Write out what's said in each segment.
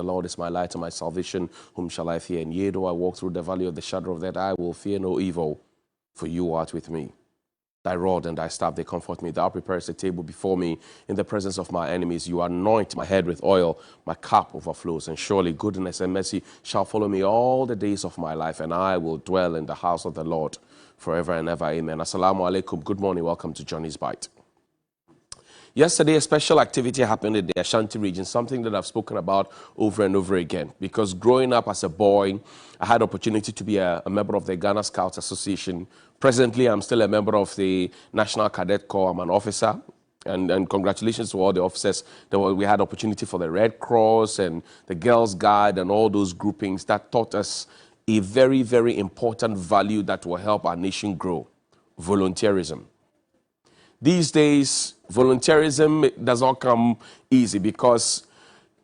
The Lord is my light and my salvation. Whom shall I fear? And yea, though I walk through the valley of the shadow of death, I will fear no evil, for you art with me. Thy rod and thy staff, they comfort me. Thou preparest a table before me in the presence of my enemies. You anoint my head with oil. My cup overflows. And surely goodness and mercy shall follow me all the days of my life. And I will dwell in the house of the Lord forever and ever. Amen. Assalamu alaikum. Good morning. Welcome to Johnny's Bite. Yesterday, a special activity happened in the Ashanti region, something that I've spoken about over and over again. Because growing up as a boy, I had opportunity to be a member of the Ghana Scouts Association. Presently, I'm still a member of the National Cadet Corps. I'm an officer. And congratulations to all the officers. We had opportunity for the Red Cross and the Girls Guide and all those groupings that taught us a very, very important value that will help our nation grow: volunteerism. These days, volunteerism does not come easy because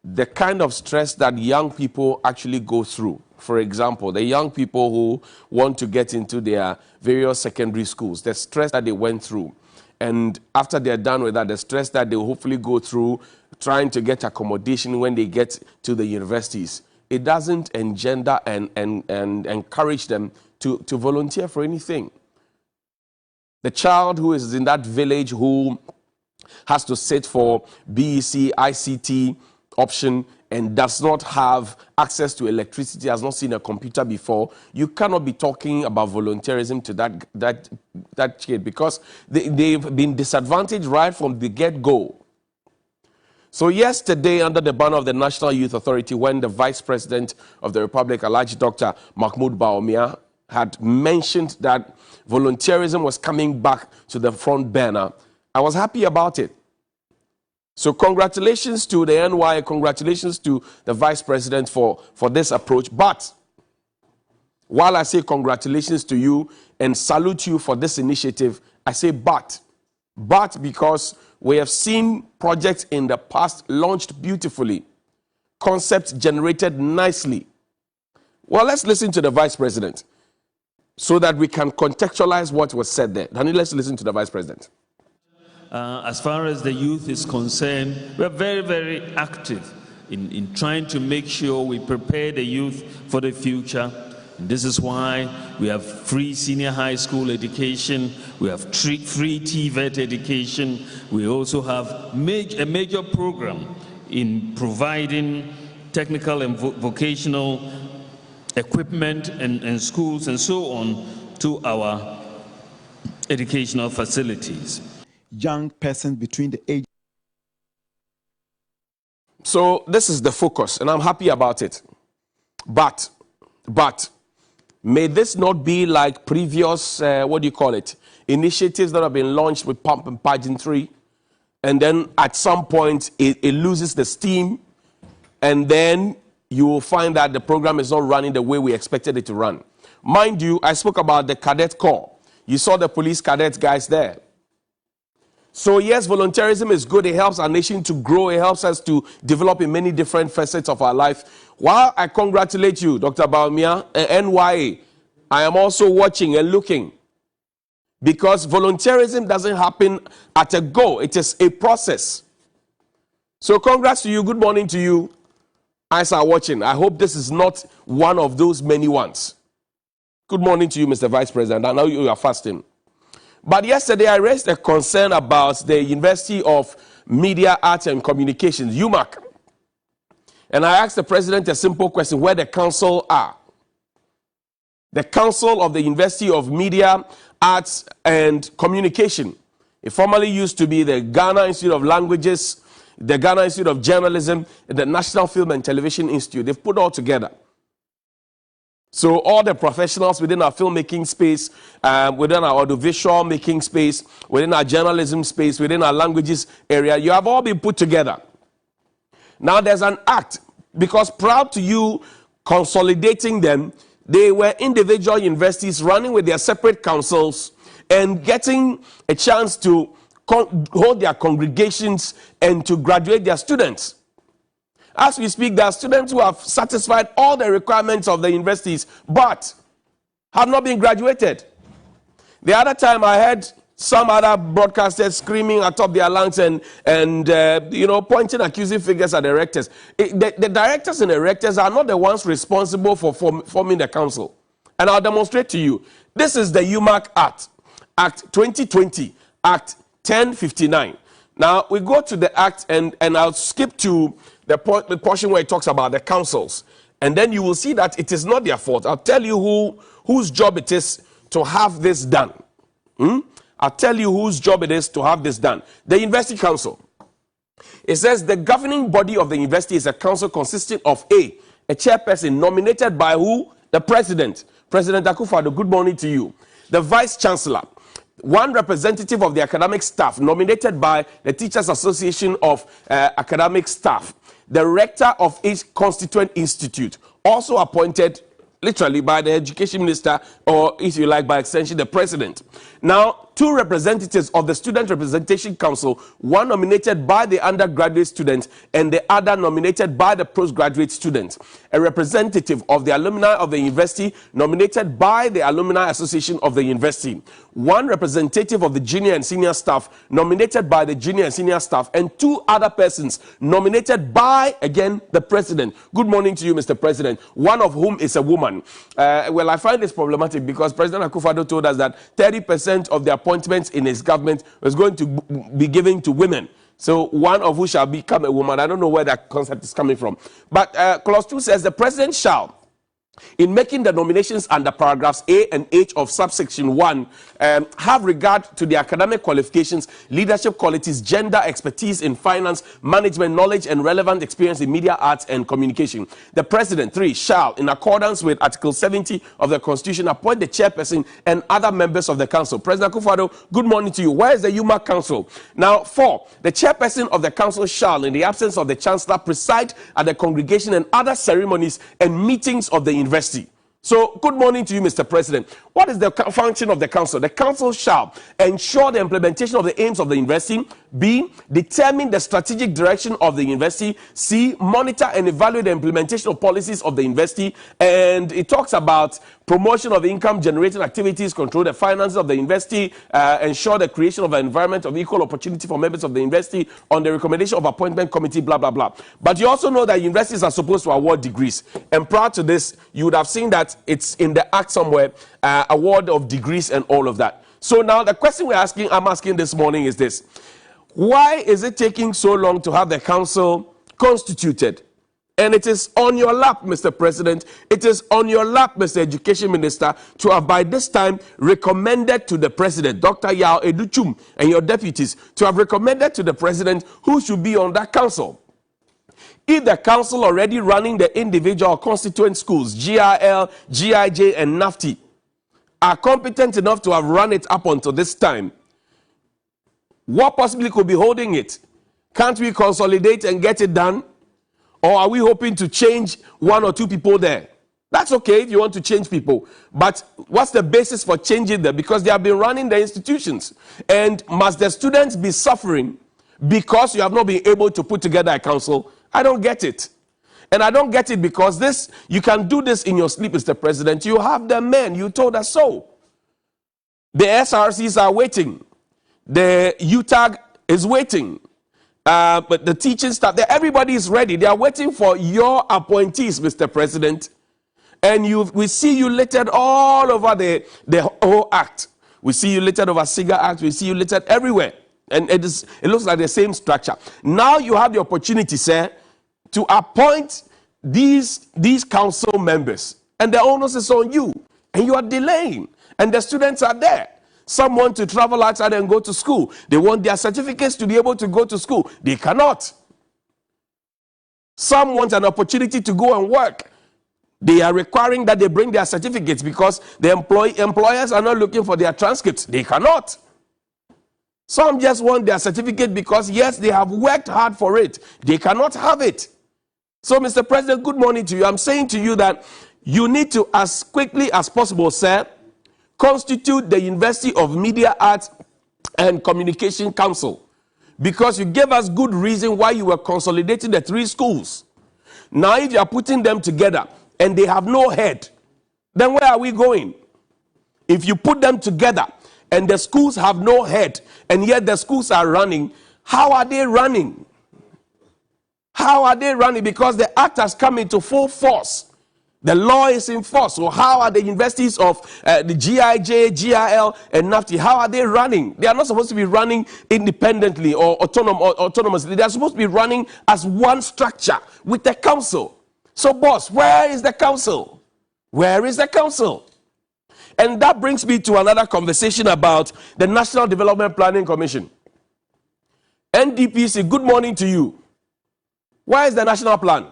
the kind of stress that young people actually go through. For example, the young people who want to get into their various secondary schools, the stress that they went through. And after they're done with that, the stress that they will hopefully go through trying to get accommodation when they get to the universities. It doesn't engender and encourage them to volunteer for anything. The child who is in that village who has to sit for BEC, ICT option and does not have access to electricity, has not seen a computer before, you cannot be talking about volunteerism to that kid because they've been disadvantaged right from the get-go. So yesterday, under the banner of the National Youth Authority, when the Vice President of the Republic, Alhaji Dr. Mahmoud Bawumia, had mentioned that volunteerism was coming back to the front burner, I was happy about it. So congratulations to the NY, congratulations to the Vice President for this approach. But while I say congratulations to you and salute you for this initiative, I say but because we have seen projects in the past launched beautifully, concepts generated nicely. Well, let's listen to the Vice President so that we can contextualize what was said there. Danny, let's listen to the Vice President. As far as the youth is concerned, we're very, very active in trying to make sure we prepare the youth for the future. And this is why we have free senior high school education, we have free TVET education, we also have a major program in providing technical and vocational equipment and schools and so on to our educational facilities. Young persons between the age. So this is the focus, and I'm happy about it. But may this not be like previous, initiatives that have been launched with pomp and pageantry, and then at some point it loses the steam, and then you will find that the program is not running the way we expected it to run. Mind you, I spoke about the Cadet Corps. You saw the police cadet guys there. So yes, volunteerism is good. It helps our nation to grow. It helps us to develop in many different facets of our life. While I congratulate you, Dr. Bawumia, NYA, I am also watching and looking. Because volunteerism doesn't happen at a go. It is a process. So congrats to you. Good morning to you. As are watching, I hope this is not one of those many ones. Good morning to you, Mr. Vice President. I know you are fasting. But yesterday, I raised a concern about the University of Media, Arts and Communications, UMAC. And I asked the President a simple question: where the council are. The Council of the University of Media, Arts and Communication. It formerly used to be the Ghana Institute of Languages, the Ghana Institute of Journalism, and the National Film and Television Institute. They've put all together. So all the professionals within our filmmaking space, within our audiovisual making space, within our journalism space, within our languages area, you have all been put together. Now there's an act, because prior to you consolidating them, they were individual universities running with their separate councils and getting a chance to hold their congregations and to graduate their students. As we speak, there are students who have satisfied all the requirements of the universities, but have not been graduated. The other time I heard Some other broadcasters screaming atop their lungs and pointing accusing fingers at the rectors. The directors and the rectors are not the ones responsible for forming the council. And I'll demonstrate to you. This is the UMAC Act, Act 2020, Act 1059. Now, we go to the Act, and I'll skip to the portion where it talks about the councils. And then you will see that it is not their fault. I'll tell you whose job it is to have this done. I'll tell you whose job it is to have this done. The University Council. It says the governing body of the university is a council consisting of a chairperson nominated by who? The president. President Akufo-Addo, good morning to you. The vice chancellor. One representative of the academic staff nominated by the Teachers Association of Academic Staff. The rector of each constituent institute, also appointed literally by the education minister, or if you like by extension the president. Now, two representatives of the Student Representation Council, one nominated by the undergraduate students and the other nominated by the postgraduate students. A representative of the alumni of the university nominated by the Alumni Association of the university. One representative of the junior and senior staff nominated by the junior and senior staff, and two other persons nominated by, again, the president. Good morning to you, Mr. President, one of whom is a woman. Well, I find this problematic because President Akufo-Addo told us that 30% of the appointments in his government was going to be given to women. So one of who shall become a woman. I don't know where that concept is coming from. But clause 2 says the president shall, in making the nominations under paragraphs A and H of subsection 1, have regard to the academic qualifications, leadership qualities, gender, expertise in finance, management, knowledge, and relevant experience in media, arts, and communication. The president, 3, shall, in accordance with Article 70 of the Constitution, appoint the chairperson and other members of the council. President Akufo-Addo, good morning to you. Where is the UMAC Council? Now, 4, the chairperson of the council shall, in the absence of the chancellor, preside at the congregation and other ceremonies and meetings of the university. So, good morning to you, Mr. President. What is the function of the council? The council shall ensure the implementation of the aims of the university. B, determine the strategic direction of the university. C, monitor and evaluate the implementation of policies of the university. And it talks about promotion of income generating activities, control the finances of the university, ensure the creation of an environment of equal opportunity for members of the university on the recommendation of appointment committee, blah, blah, blah. But you also know that universities are supposed to award degrees. And prior to this, you would have seen that it's in the act somewhere, award of degrees and all of that. So now the question I'm asking this morning is this. Why is it taking so long to have the council constituted? And it is on your lap, Mr. President. It is on your lap, Mr. Education Minister, to have by this time recommended to the President, Dr. Yao Educhum, and your deputies, to have recommended to the President who should be on that council. If the council already running the individual constituent schools, GRL, GIJ, and NAFTI, are competent enough to have run it up until this time, what possibly could be holding it? Can't we consolidate and get it done? Or are we hoping to change one or two people there? That's okay if you want to change people. But what's the basis for changing them? Because they have been running the institutions. And must the students be suffering because you have not been able to put together a council? I don't get it. And I don't get it because this, you can do this in your sleep, Mr. President. You have the men. You told us so. The SRCs are waiting. The UTAG is waiting. But the teaching staff, everybody is ready. They are waiting for your appointees, Mr. President. And we see you littered all over the whole act. We see you littered over SIGA Act. We see you littered everywhere. And it looks like the same structure. Now you have the opportunity, sir, to appoint these council members. And the onus is on you. And you are delaying. And the students are there. Some want to travel outside and go to school. They want their certificates to be able to go to school. They cannot. Some want an opportunity to go and work. They are requiring that they bring their certificates because the employers are not looking for their transcripts. They cannot. Some just want their certificate because, yes, they have worked hard for it. They cannot have it. So, Mr. President, good morning to you. I'm saying to you that you need to, as quickly as possible, sir, constitute the University of Media, Arts, and Communication Council, because you gave us good reason why you were consolidating the 3 schools. Now, if you are putting them together and they have no head, then where are we going? If you put them together and the schools have no head, and yet the schools are running. How are they running? How are they running? Because the act has come into full force. The law is in force. So how are the universities of the GIJ, GIL, and NAFTI, how are they running? They are not supposed to be running independently or autonomously. They are supposed to be running as one structure with the council. So boss, where is the council? Where is the council? And that brings me to another conversation about the National Development Planning Commission. NDPC, good morning to you. Where is the national plan?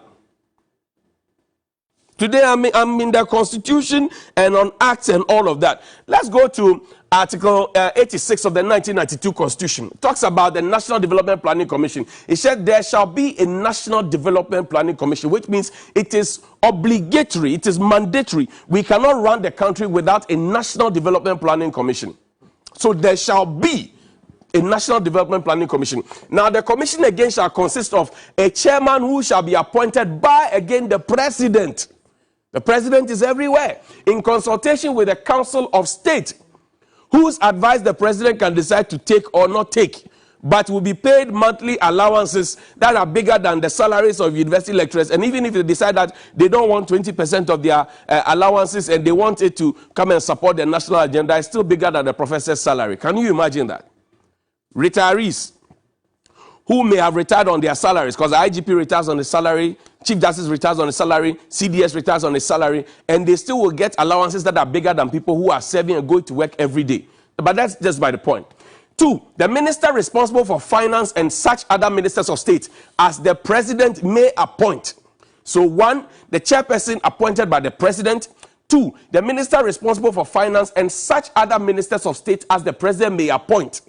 Today I'm in the Constitution and on acts and all of that. Let's go to Article 86 of the 1992 Constitution. It talks about the National Development Planning Commission. It said there shall be a National Development Planning Commission, which means it is obligatory, it is mandatory. We cannot run the country without a National Development Planning Commission. So there shall be a National Development Planning Commission. Now the commission again shall consist of a chairman who shall be appointed by again the president. The president is everywhere in consultation with the Council of State, whose advice the president can decide to take or not take, but will be paid monthly allowances that are bigger than the salaries of university lecturers. And even if they decide that they don't want 20% of their allowances and they want it to come and support the national agenda, it's still bigger than the professor's salary. Can you imagine that? Retirees who may have retired on their salaries, because the IGP retires on the salary, Chief Justice retires on the salary, CDS retires on the salary, and they still will get allowances that are bigger than people who are serving and going to work every day. But that's just by the point. 2, the minister responsible for finance and such other ministers of state as the president may appoint. So 1, the chairperson appointed by the president. 2, the minister responsible for finance and such other ministers of state as the president may appoint.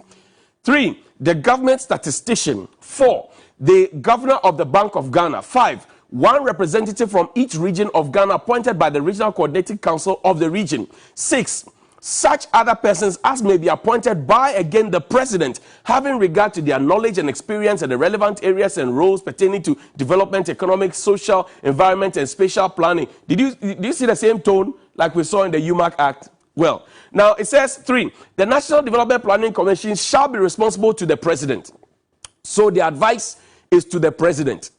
3, the government statistician. 4, the governor of the Bank of Ghana. 5, 1 representative from each region of Ghana appointed by the Regional Coordinating Council of the region. 6, such other persons as may be appointed by again the president, having regard to their knowledge and experience in the relevant areas and roles pertaining to development, economic, social, environment, and spatial planning. Did you see the same tone like we saw in the UMAC Act? Well, now it says 3, the National Development Planning Commission shall be responsible to the president. So the advice is to the president.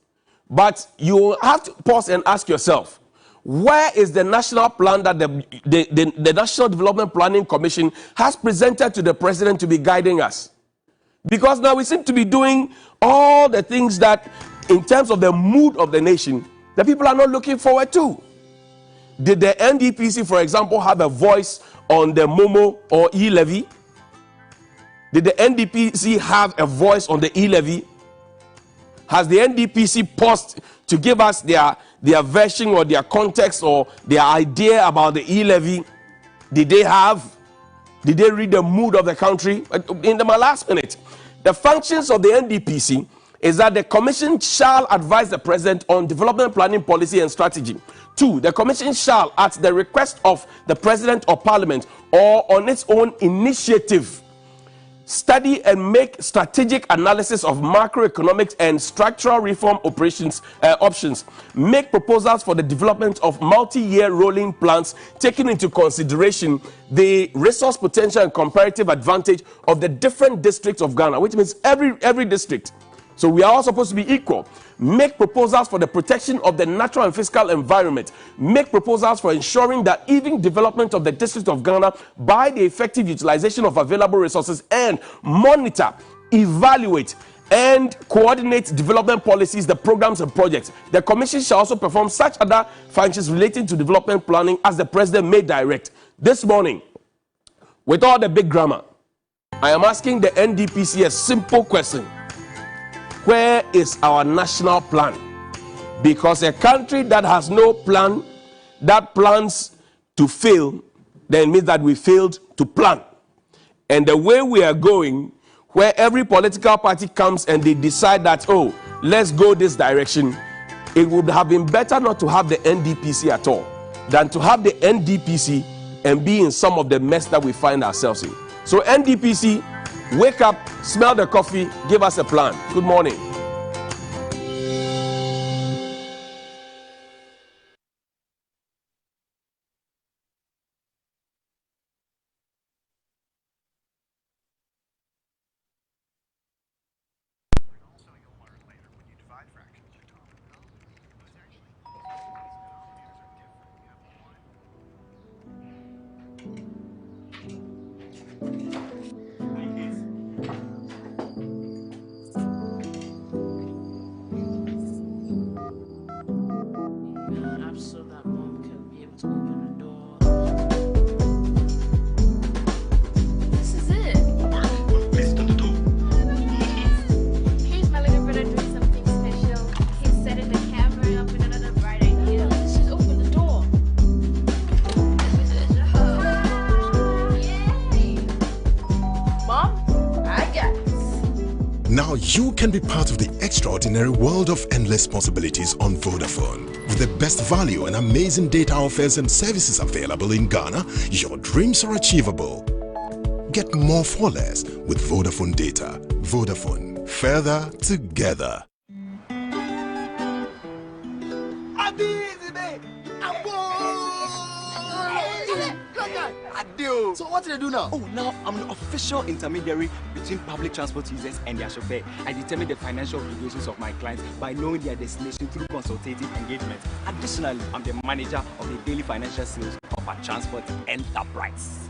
But you have to pause and ask yourself, where is the national plan that the National Development Planning Commission has presented to the president to be guiding us? Because now we seem to be doing all the things that, in terms of the mood of the nation, the people are not looking forward to. Did the NDPC, for example, have a voice on the Momo or e-levy? Did the NDPC have a voice on the e-levy? Has the NDPC paused to give us their version or their context or their idea about the e-levy? Did they read the mood of the country? In my last minute, the functions of the NDPC is that the commission shall advise the president on development planning policy and strategy. 2, the commission shall, at the request of the president or parliament or on its own initiative, study and make strategic analysis of macroeconomics and structural reform options, make proposals for the development of multi-year rolling plans, taking into consideration the resource potential and comparative advantage of the different districts of Ghana, which means every district. So we are all supposed to be equal. Make proposals for the protection of the natural and physical environment. Make proposals for ensuring that even development of the District of Ghana by the effective utilization of available resources, and monitor, evaluate, and coordinate development policies, the programs and projects. The commission shall also perform such other functions relating to development planning as the president may direct. This morning, with all the big grammar, I am asking the NDPC a simple question. Where is our national plan? Because a country that has no plan, that plans to fail, then means that we failed to plan. And the way we are going, where every political party comes and they decide that, oh, let's go this direction, it would have been better not to have the NDPC at all than to have the NDPC and be in some of the mess that we find ourselves in. So NDPC, wake up, smell the coffee, give us a plan. Good morning. So that mom can be able to open the door. This is it. Please don't do. Here's my little brother doing something special. He's setting the camera up with another bright idea. Let's just open the door. Yay! Mom, I got this. Now you can be part of the extraordinary world of endless possibilities on Vodafone. With the best value and amazing data offers and services available in Ghana, your dreams are achievable. Get more for less with Vodafone data. Vodafone, further together. So what do they do now? Oh, now I'm the official intermediary between public transport users and their chauffeur. I determine the financial obligations of my clients by knowing their destination through consultative engagement. Additionally, I'm the manager of the daily financial sales of a transport enterprise.